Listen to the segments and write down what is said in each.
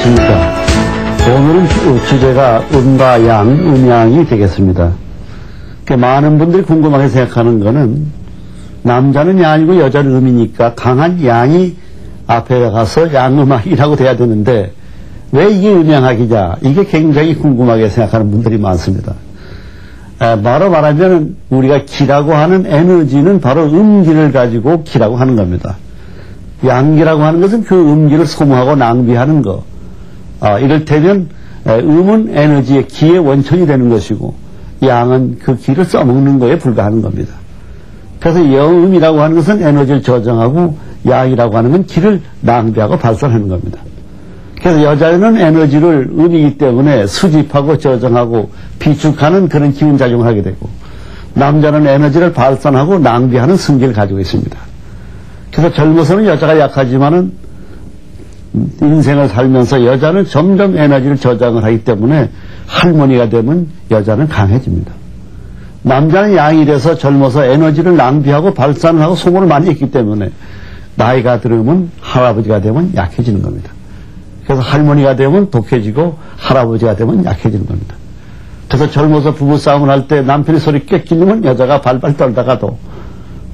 안녕하십니까. 오늘은 주제가 음과 양, 음양이 되겠습니다. 많은 분들이 궁금하게 생각하는 것은 남자는 양이고 여자는 음이니까 강한 양이 앞에 가서 양음악이라고 돼야 되는데 왜 이게 음양학이냐, 이게 굉장히 궁금하게 생각하는 분들이 많습니다. 바로 말하면 우리가 기라고 하는 에너지는 바로 음기를 가지고 기라고 하는 겁니다. 양기라고 하는 것은 그 음기를 소모하고 낭비하는 것. 이를테면 음은 에너지의 기의 원천이 되는 것이고 양은 그 기를 써먹는 것에 불과하는 겁니다. 그래서 영음이라고 하는 것은 에너지를 저장하고 양이라고 하는 건 기를 낭비하고 발산하는 겁니다. 그래서 여자는 에너지를 음이기 때문에 수집하고 저장하고 비축하는 그런 기운작용을 하게 되고, 남자는 에너지를 발산하고 낭비하는 성질을 가지고 있습니다. 그래서 젊어서는 여자가 약하지만은 인생을 살면서 여자는 점점 에너지를 저장을 하기 때문에 할머니가 되면 여자는 강해집니다. 남자는 양이 돼서 젊어서 에너지를 낭비하고 발산을 하고 소모를 많이 했기 때문에 나이가 들으면 할아버지가 되면 약해지는 겁니다. 그래서 할머니가 되면 독해지고 할아버지가 되면 약해지는 겁니다. 그래서 젊어서 부부싸움을 할 때 남편이 소리 꽥끼면 여자가 발발 떨다가도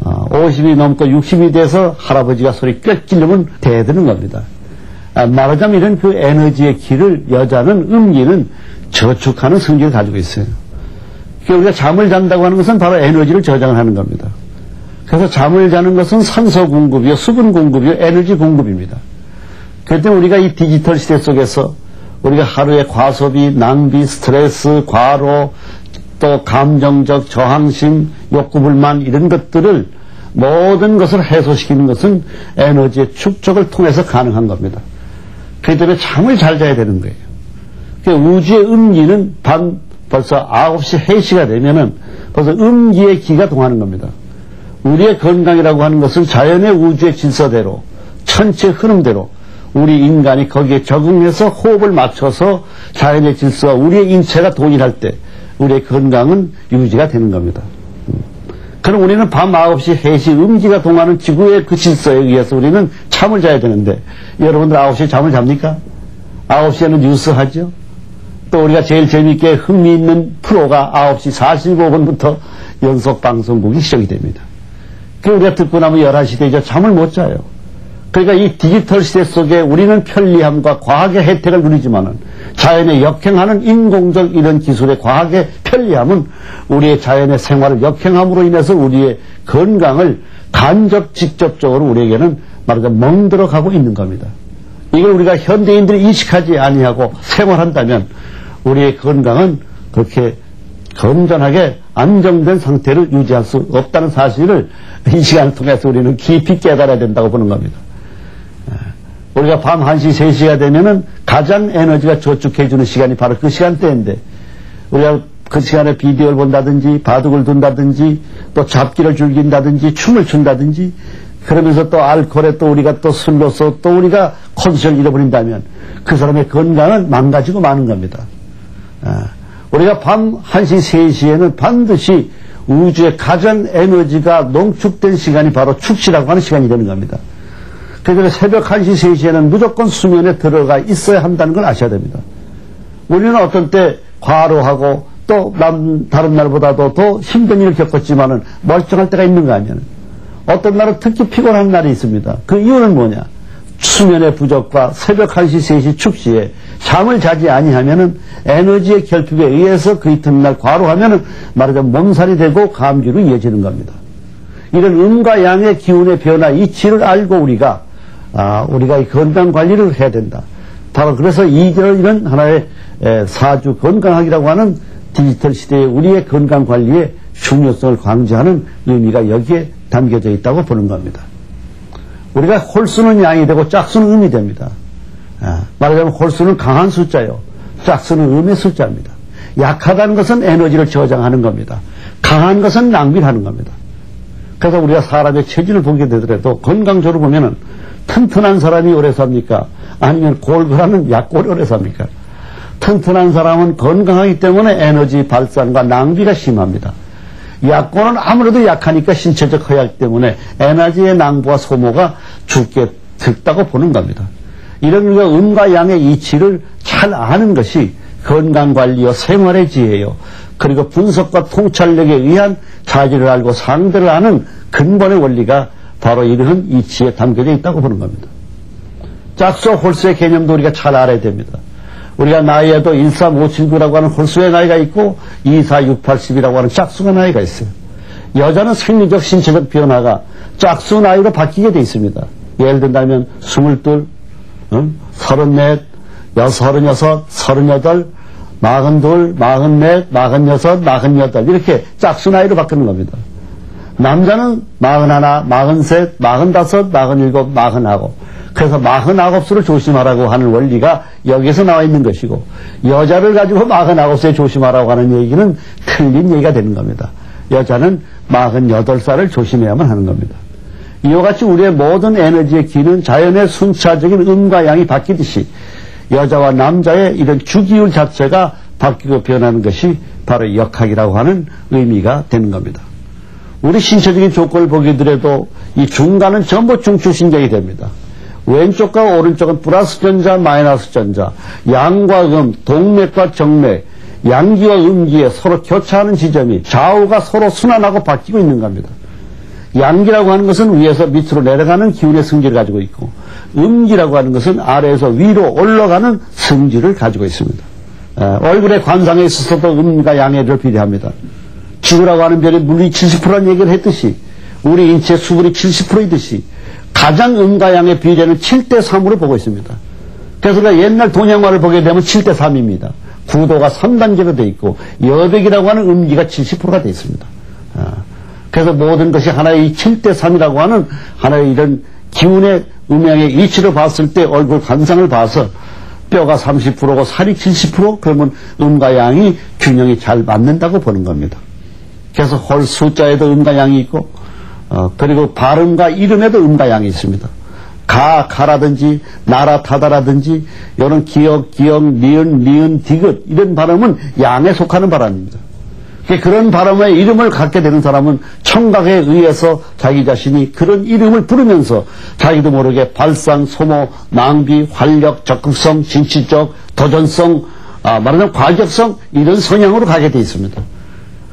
50이 넘고 60이 돼서 할아버지가 소리 꽥끼면 대드는 겁니다. 말하자면 이런 그 에너지의 기를 여자는 음기는 저축하는 성질을 가지고 있어요. 그러니까 우리가 잠을 잔다고 하는 것은 바로 에너지를 저장을 하는 겁니다. 그래서 잠을 자는 것은 산소 공급이요, 수분 공급이요, 에너지 공급입니다. 그럴 때 우리가 이 디지털 시대 속에서 우리가 하루에 과소비, 낭비, 스트레스, 과로, 또 감정적 저항심, 욕구불만 이런 것들을 모든 것을 해소시키는 것은 에너지의 축적을 통해서 가능한 겁니다. 그렇기 때문에 잠을 잘 자야 되는 거예요. 그러니까 우주의 음기는 밤 벌써 9시, 3시가 되면은 벌써 음기의 기가 동하는 겁니다. 우리의 건강이라고 하는 것은 자연의 우주의 질서대로, 천체의 흐름대로 우리 인간이 거기에 적응해서 호흡을 맞춰서 자연의 질서와 우리의 인체가 동일할 때 우리의 건강은 유지가 되는 겁니다. 그럼 우리는 밤 9시, 3시 음기가 동하는 지구의 그 질서에 의해서 우리는 잠을 자야 되는데, 여러분들 9시에 잠을 잡니까? 9시에는 뉴스 하죠? 또 우리가 제일 재미있게 흥미있는 프로가 9시 45분부터 연속 방송국이 시작이 됩니다. 그 우리가 듣고 나면 11시 되죠. 잠을 못 자요. 그러니까 이 디지털 시대 속에 우리는 편리함과 과학의 혜택을 누리지만은 자연에 역행하는 인공적 이런 기술의 과학의 편리함은 우리의 자연의 생활을 역행함으로 인해서 우리의 건강을 간접 직접적으로 우리에게는 말하자면 멍들어 가고 있는 겁니다. 이걸 우리가 현대인들이 인식하지 아니하고 생활한다면 우리의 건강은 그렇게 건전하게 안정된 상태를 유지할 수 없다는 사실을 이 시간을 통해서 우리는 깊이 깨달아야 된다고 보는 겁니다. 우리가 밤 1시, 3시가 되면은 가장 에너지가 저축해주는 시간이 바로 그 시간대인데, 우리가 그 시간에 비디오를 본다든지 바둑을 둔다든지 또 잡기를 즐긴다든지 춤을 춘다든지 그러면서 또 알코올에 또 우리가 또 술로서 또 우리가 컨디션을 잃어버린다면 그 사람의 건강은 망가지고 마는 겁니다. 우리가 밤 1시, 3시에는 반드시 우주의 가장 에너지가 농축된 시간이 바로 축시라고 하는 시간이 되는 겁니다. 그래서 새벽 1시, 3시에는 무조건 수면에 들어가 있어야 한다는 걸 아셔야 됩니다. 우리는 어떤 때 과로하고 또 다른 날보다도 더 힘든 일을 겪었지만은 멀쩡할 때가 있는 거 아니에요. 어떤 날은 특히 피곤한 날이 있습니다. 그 이유는 뭐냐? 수면의 부족과 새벽 1시, 3시 축시에 잠을 자지 아니하면은 에너지의 결핍에 의해서 그 이튿날 과로하면은 말하자면 몸살이 되고 감기로 이어지는 겁니다. 이런 음과 양의 기운의 변화, 이치를 알고 우리가 이 건강 관리를 해야 된다. 바로 그래서 이런 하나의 사주 건강학이라고 하는 디지털 시대의 우리의 건강 관리의 중요성을 강조하는 의미가 여기에 담겨져 있다고 보는 겁니다. 우리가 홀수는 양이 되고 짝수는 음이 됩니다. 말하자면 홀수는 강한 숫자요, 짝수는 음의 숫자입니다. 약하다는 것은 에너지를 저장하는 겁니다. 강한 것은 낭비를 하는 겁니다. 그래서 우리가 사람의 체질을 보게 되더라도 건강적으로 보면은 튼튼한 사람이 오래 삽니까? 아니면 골골하는 약골이 오래 삽니까? 튼튼한 사람은 건강하기 때문에 에너지 발산과 낭비가 심합니다. 약골은 아무래도 약하니까 신체적 허약 때문에 에너지의 낭비와 소모가 적다고 보는 겁니다. 이런 우리가 음과 양의 이치를 잘 아는 것이 건강관리와 생활의 지혜요. 그리고 분석과 통찰력에 의한 자질을 알고 상대를 아는 근본의 원리가 바로 이러한 이치에 담겨져 있다고 보는 겁니다. 짝수 홀수의 개념도 우리가 잘 알아야 됩니다. 우리가 나이에도 13579라고 하는 홀수의 나이가 있고 24680이라고 하는 짝수가 나이가 있어요. 여자는 생리적 신체적 변화가 짝수 나이로 바뀌게 돼 있습니다. 예를 든다면 22, 34, 36, 38, 42, 44, 46, 48 이렇게 짝수 나이로 바뀌는 겁니다. 남자는 41, 43, 45, 47, 49 그래서 49수를 조심하라고 하는 원리가 여기에서 나와 있는 것이고 여자를 가지고 49수에 조심하라고 하는 얘기는 틀린 얘기가 되는 겁니다. 여자는 48살을 조심해야만 하는 겁니다. 이와 같이 우리의 모든 에너지의 기는 자연의 순차적인 음과 양이 바뀌듯이 여자와 남자의 이런 주기율 자체가 바뀌고 변하는 것이 바로 역학이라고 하는 의미가 되는 겁니다. 우리 신체적인 조건을 보게 되더라도 이 중간은 전부 중추신경이 됩니다. 왼쪽과 오른쪽은 플러스 전자, 마이너스 전자, 양과 음, 동맥과 정맥, 양기와 음기에 서로 교차하는 지점이 좌우가 서로 순환하고 바뀌고 있는 겁니다. 양기라고 하는 것은 위에서 밑으로 내려가는 기운의 성질을 가지고 있고 음기라고 하는 것은 아래에서 위로 올라가는 성질을 가지고 있습니다. 얼굴의 관상에 있어서도 음과 양해를 비례합니다. 지구라고 하는 별이 물리 70%라는 얘기를 했듯이 우리 인체의 수분이 70%이듯이 가장 음과 양의 비례는 7대3으로 보고 있습니다. 그래서 우리가 옛날 동양화를 보게 되면 7대3입니다. 구도가 3단계로 되어 있고 여백이라고 하는 음기가 70%가 되어 있습니다. 그래서 모든 것이 하나의 이 7대3이라고 하는 하나의 이런 기운의 음양의 이치를 봤을 때 얼굴 관상을 봐서 뼈가 30%고 살이 70% 그러면 음과 양이 균형이 잘 맞는다고 보는 겁니다. 그래서 홀 숫자에도 음과 양이 있고 그리고 발음과 이름에도 음과 양이 있습니다. 가라든지 나라타다라든지 이런 기역, 니은, 디귿 이런 발음은 양에 속하는 발음입니다. 그런 발음의 이름을 갖게 되는 사람은 청각에 의해서 자기 자신이 그런 이름을 부르면서 자기도 모르게 발상, 소모, 낭비, 활력, 적극성, 진취적, 도전성, 말하자면 과격성 이런 성향으로 가게 되어 있습니다.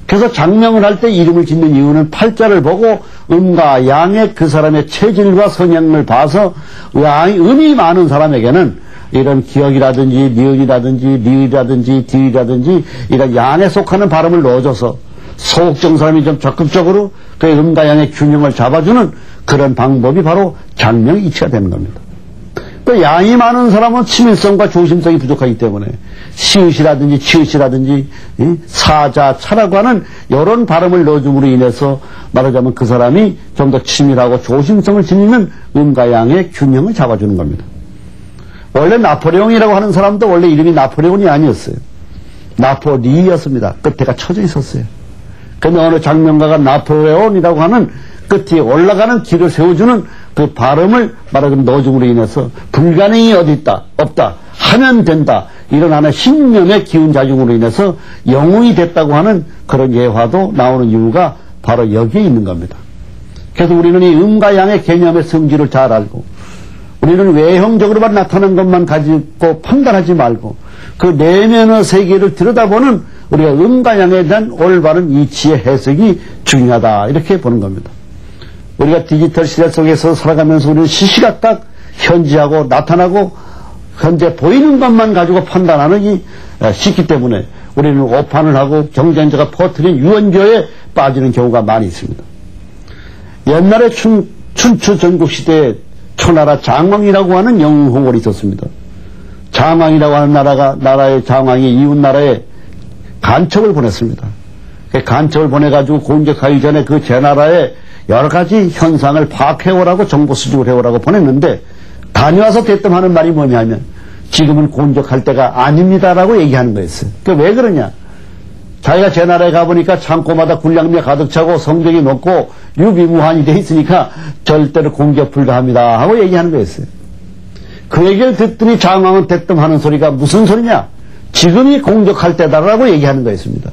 그래서 장명을 할 때 이름을 짓는 이유는 팔자를 보고 음과 양의 그 사람의 체질과 성향을 봐서 음이 많은 사람에게는 이런 기억이라든지 니은이라든지 리을이라든지 디이라든지 이런 양에 속하는 발음을 넣어줘서 소극적 사람이 좀 적극적으로 그 음과 양의 균형을 잡아주는 그런 방법이 바로 장명 이치가 되는 겁니다. 또 양이 많은 사람은 치밀성과 조심성이 부족하기 때문에 시읒이라든지 치읒이라든지 사자, 차라고 하는 이런 발음을 넣어줌으로 인해서 말하자면 그 사람이 좀 더 치밀하고 조심성을 지니는 음과 양의 균형을 잡아주는 겁니다. 원래 나폴레옹이라고 하는 사람도 원래 이름이 나폴레옹이 아니었어요. 나폴리였습니다. 끝에가 쳐져 있었어요. 그런데 어느 장명가가 나폴레옹이라고 하는 끝에 올라가는 길을 세워주는 그 발음을 말하자면 넣어줌으로 인해서 불가능이 어디 있다, 없다, 하면 된다 이런 하나의 신념의 기운작용으로 인해서 영웅이 됐다고 하는 그런 예화도 나오는 이유가 바로 여기에 있는 겁니다. 그래서 우리는 이 음과 양의 개념의 성질을 잘 알고 우리는 외형적으로만 나타난 것만 가지고 판단하지 말고 그 내면의 세계를 들여다보는 우리가 음과 양에 대한 올바른 이치의 해석이 중요하다 이렇게 보는 겁니다. 우리가 디지털 시대 속에서 살아가면서 우리는 시시각각 현지하고 나타나고 현재 보이는 것만 가지고 판단하는 이 시기 때문에 우리는 오판을 하고 경쟁자가 퍼뜨린 유언교에 빠지는 경우가 많이 있습니다. 옛날에 춘추 전국시대에 초나라 장왕이라고 하는 영웅호월이 있었습니다. 장왕이라고 하는 나라의 장왕이 이웃나라에 간첩을 보냈습니다. 그 간첩을 보내가지고 공격하기 전에 그 제 나라에 여러 가지 현상을 파악해오라고 정보 수집을 해오라고 보냈는데 다녀와서 대뜸 하는 말이 뭐냐면 지금은 공격할 때가 아닙니다라고 얘기하는 거였어요. 그게 왜 그러냐? 자기가 제 나라에 가보니까 창고마다 군량미가 가득 차고 성적이 높고 유비무환이 돼 있으니까 절대로 공격 불가합니다 하고 얘기하는 거였어요. 그 얘기를 듣더니 장왕은 대뜸 하는 소리가 무슨 소리냐? 지금이 공격할 때다라고 얘기하는 거였습니다.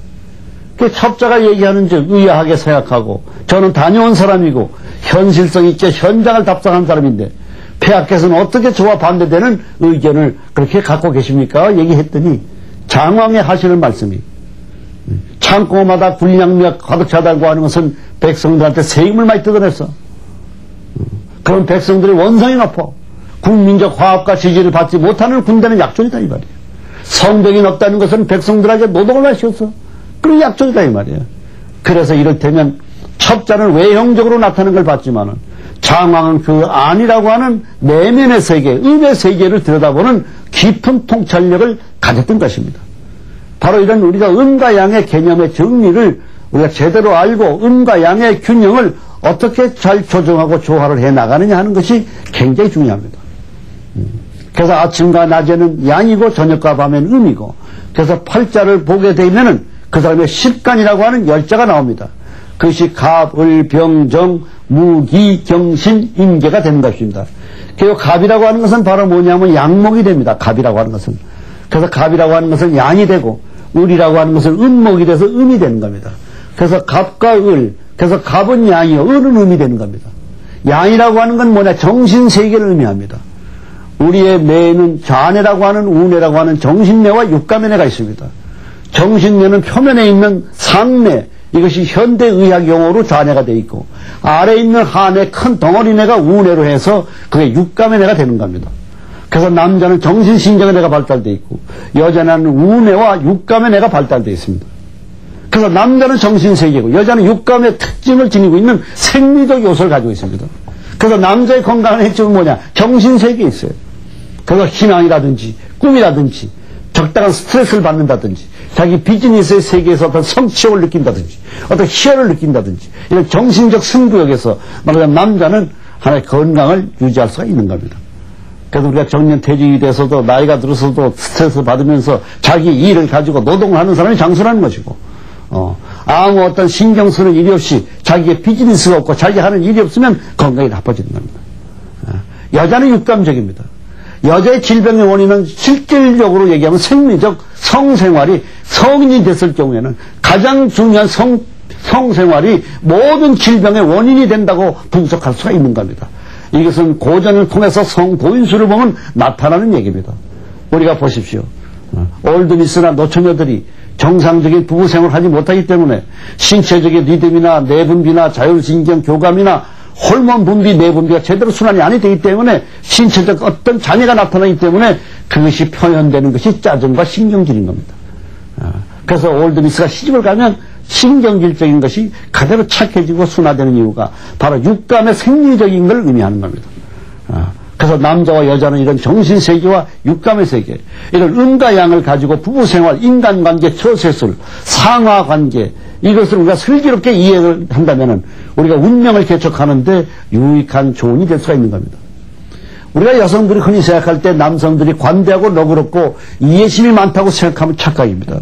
그 첩자가 얘기하는 즉 의아하게 생각하고 저는 다녀온 사람이고 현실성 있게 현장을 답상한 사람인데 폐하께서는 어떻게 저와 반대되는 의견을 그렇게 갖고 계십니까? 얘기했더니 장왕의 하시는 말씀이 창고마다 군량미가 가득 차다고 하는 것은 백성들한테 세금을 많이 뜯어냈어. 그런 백성들의 원성이 높아 국민적 화합과 지지를 받지 못하는 군대는 약존이다 이 말이에요. 성벽이 높다는 것은 백성들에게 노동을 많이 시켰어. 그런 약존이다 이 말이에요. 그래서 이를테면 첩자는 외형적으로 나타나는 걸 봤지만은 장왕은 그 안이라고 하는 내면의 세계, 음의 세계를 들여다보는 깊은 통찰력을 가졌던 것입니다. 바로 이런 우리가 음과 양의 개념의 정리를 우리가 제대로 알고 음과 양의 균형을 어떻게 잘 조정하고 조화를 해 나가느냐 하는 것이 굉장히 중요합니다. 그래서 아침과 낮에는 양이고 저녁과 밤에는 음이고, 그래서 팔자를 보게 되면은 그 사람의 십간이라고 하는 열자가 나옵니다. 그것이 갑, 을, 병, 정, 무기, 경신, 임계가 되는 것입니다. 그리고 갑이라고 하는 것은 바로 뭐냐면 양목이 됩니다. 갑이라고 하는 것은. 그래서 갑이라고 하는 것은 양이 되고, 을이라고 하는 것은 음목이 돼서 음이 되는 겁니다. 그래서 갑과 을, 그래서 갑은 양이요, 을은 음이 되는 겁니다. 양이라고 하는 건 뭐냐? 정신세계를 의미합니다. 우리의 뇌에는 좌뇌라고 하는 우뇌라고 하는 정신뇌와 육감의 뇌가 있습니다. 정신뇌는 표면에 있는 상뇌, 이것이 현대의학 용어로 좌뇌가 되어 있고, 아래에 있는 하뇌 큰 덩어리 뇌가 우뇌로 해서 그게 육감의 뇌가 되는 겁니다. 그래서 남자는 정신신경의 뇌가 발달되어 있고, 여자는 우뇌와 육감의 뇌가 발달되어 있습니다. 그래서 남자는 정신세계고, 여자는 육감의 특징을 지니고 있는 생리적 요소를 가지고 있습니다. 그래서 남자의 건강한 핵심은 뭐냐? 정신세계에 있어요. 그래서 희망이라든지 꿈이라든지 적당한 스트레스를 받는다든지 자기 비즈니스의 세계에서 어떤 성취욕을 느낀다든지 어떤 희열을 느낀다든지 이런 정신적 승부욕에서 말하자면 남자는 하나의 건강을 유지할 수가 있는 겁니다. 그래서 우리가 정년퇴직이 돼서도 나이가 들어서도 스트레스 받으면서 자기 일을 가지고 노동을 하는 사람이 장수라는 것이고, 아무 어떤 신경 쓰는 일이 없이 자기의 비즈니스가 없고 자기 하는 일이 없으면 건강이 나빠지는 겁니다. 여자는 육감적입니다. 여자의 질병의 원인은 실질적으로 얘기하면 생리적 성생활이 성인이 됐을 경우에는 가장 중요한 성생활이 모든 질병의 원인이 된다고 분석할 수가 있는 겁니다. 이것은 고전을 통해서 성보인수를 보면 나타나는 얘기입니다. 우리가 보십시오. 올드미스나 노처녀들이 정상적인 부부생활을 하지 못하기 때문에 신체적인 리듬이나 내분비나 자율신경 교감이나 호르몬 분비, 내분비가 제대로 순환이 아니 되기 때문에 신체적 어떤 장애가 나타나기 때문에 그것이 표현되는 것이 짜증과 신경질인 겁니다. 그래서 올드미스가 시집을 가면 신경질적인 것이 그대로 착해지고 순화되는 이유가 바로 육감의 생리적인 걸 의미하는 겁니다. 그래서 남자와 여자는 이런 정신세계와 육감의 세계, 이런 음과 양을 가지고 부부생활, 인간관계, 처세술, 상하관계, 이것을 우리가 슬기롭게 이해를 한다면 우리가 운명을 개척하는데 유익한 조언이 될 수가 있는 겁니다. 우리가 여성들이 흔히 생각할 때 남성들이 관대하고 너그럽고 이해심이 많다고 생각하면 착각입니다.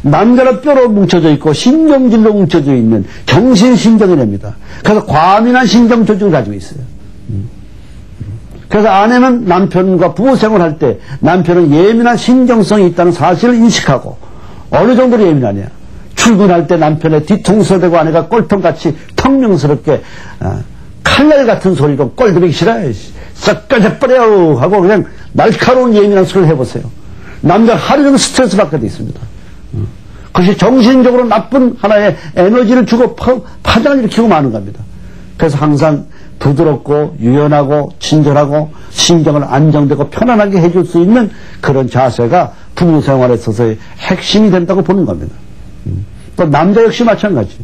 남자는 뼈로 뭉쳐져 있고 신경질로 뭉쳐져 있는 정신신경이 됩니다. 그래서 과민한 신경 조직을 가지고 있어요. 그래서 아내는 남편과 부부생활할 때 남편은 예민한 신경성이 있다는 사실을 인식하고, 어느 정도로 예민하냐? 출근할 때 남편의 뒤통수를 대고 아내가 꼴통같이 턱명스럽게 칼날 같은 소리로 꼴들이기 싫어요. 싹 꺼져버려 하고 그냥 날카로운 예민한 소리를 해보세요. 남자는 하루 종일 스트레스 받게 돼 있습니다. 그것이 정신적으로 나쁜 하나의 에너지를 주고 파장을 일으키고 마는 겁니다. 그래서 항상 부드럽고 유연하고 친절하고 신경을 안정되고 편안하게 해줄 수 있는 그런 자세가 부부생활에 있어서의 핵심이 된다고 보는 겁니다. 또 남자 역시 마찬가지.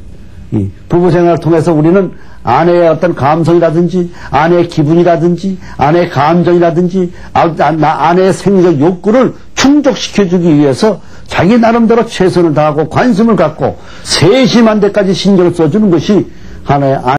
부부생활을 통해서 우리는 아내의 어떤 감성이라든지 아내의 기분이라든지 아내의 감정이라든지 아내의 생리적 욕구를 충족시켜주기 위해서 자기 나름대로 최선을 다하고 관심을 갖고 세심한 데까지 신경을 써주는 것이 하나의